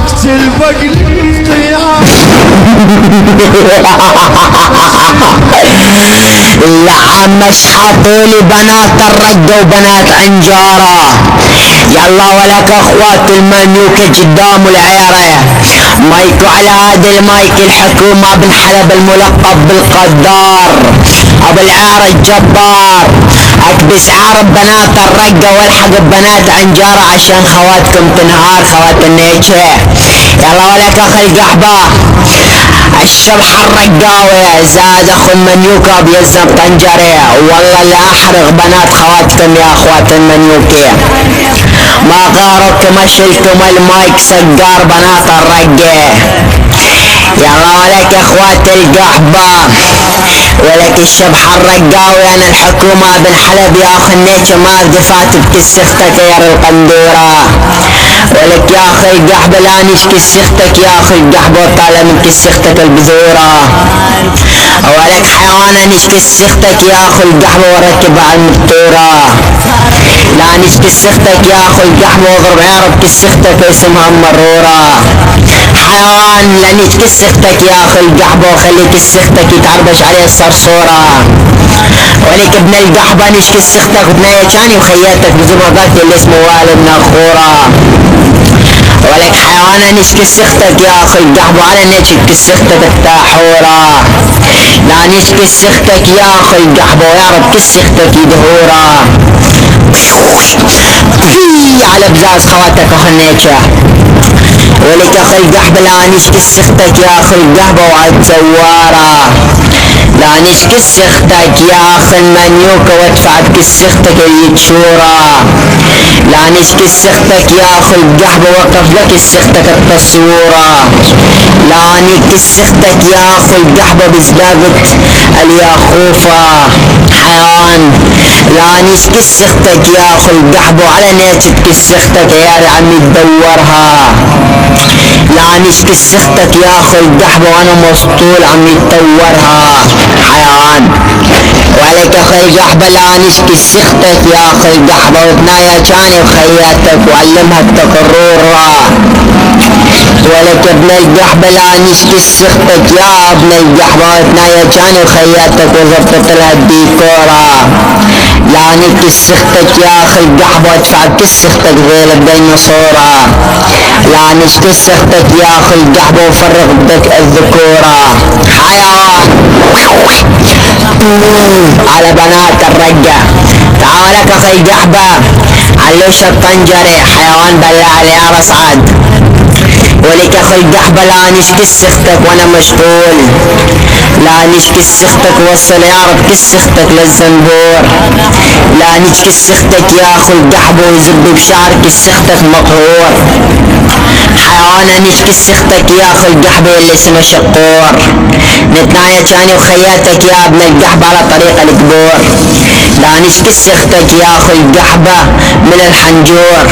اقتل بقلي يا العم اشحطولي بنات الرقة وبنات عنجارة. يلا ولك اخوات المنيوكة قدام العيرة. مايكو على هذا المايك الحكومة بن حلب الملقب بالقدار ابو العيرة الجبار. اكبس عارب بنات الرقة والحق ببنات عنجارة عشان خواتكم تنهار خوات النيجة. يلا ولك اخ القحبة الشبح الرقاوي زاد اخو المنيوكة بيزن طنجري. والله لا احرق بنات خواتكم يا اخوات المنيوكي. ما غارك ما شلتم المايك سقار بنات الرقة. يلا ولك اخوات القحبة ولك الشبح الرقاوي. انا الحكومة بن حلب يا اخو النيجة ما دفعت بكسختك يا القندورة. ولك يا اخي القحبة لا نشكي سختك يا اخي القحبة وطالع من كسختك البذورة. ولك حيوانة نشكي سختك يا اخي القحبة وركب على المقطورة. لا نشكي سختك يا اخي القحبة واضرب عيرب كسختك اسمها مرورة. حيوان لا نشكي سختك يا اخي القحبة وخليك سختك يتعربش عليه الصرصورة. ولك ابن القحبة نشكي سختك وتنايتاني وخياتك بزمضات اللي اسمه والد ناخورة. ولك حيوانة نشكي سختك يا اخي القحبة على نشكي سختك التاحورة. لا نشكي سختك يا اخي القحبة ويا رب كسختك يدهورة. على بزاز خواتك اخي النيجة. ولك اخي القحبة لا نشكي سختك يا اخي القحبة وعد زوارة. لا نشكي سختك يا اخي المنيوكة وادفع بكسختك اليتشورة. لا نشكي سختك يا اخي القحبة وقف لك سختك التصورة. لا نشكي سختك يا اخي القحبة بزبابة الياخوفة. حيوان لا نشكي سختك يا اخي القحبة وعلى نيتك سختك يا عمي تدورها. لا نشكي سختك يا اخي القحبة وانا مسطول عم يتطورها. حيوان ولك اخي القحبة لا نشكي سختك يا اخي القحبة وبنايا جاني وخياتك وعلمها التقرورة. ولك ابن القحبة لا نشكي سختك يا ابن القحبة وبنايا جاني وخياتك وزبطت لها الديكورة. لا نشكي سختك يا اخي القحبة وادفع بكسختك غير الديناصورة. لا نشكي سختك يا اخي القحبة وفرغ بدك الذكورة. حيوان على بنات الرقة. تعالك اخي القحبة علوش الطنجري حيوان بلع العيار اصعد. ولك اخي القحبة لا نشكي سختك وانا مشغول. لا نشكي سختك وصل يا رب كسختك للزنبور. لا نشكي سختك يا اخي القحبة وزب بشعرك سختك مقهور. حيوانا نشكي سختك يا اخي القحبة اللي اسمه شقور. نتنايا جاني وخياتك يا ابن القحبة على طريق القبور. لا نشكي سختك يا اخي القحبة من الحنجور.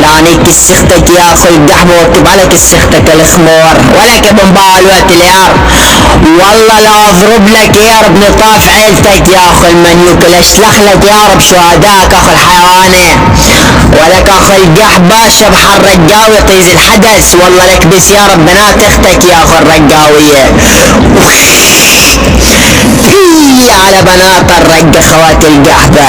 لا نشكي سختك يا اخي القحبة واكتب عليك سختك الخمور. ولك ابن بالوات اليار والله لا اضرب لك يا رب نطاف عيلتك يا اخي المنيوك لاشلخ لك يا رب شهداك اخي الحيواني. ولك اخي القحبة شبح الرقاوي طيز الحدث. والله لك بس يا رب بنات اختك يا اخي الرقاوية. على بنات الرقة خوات القحبة.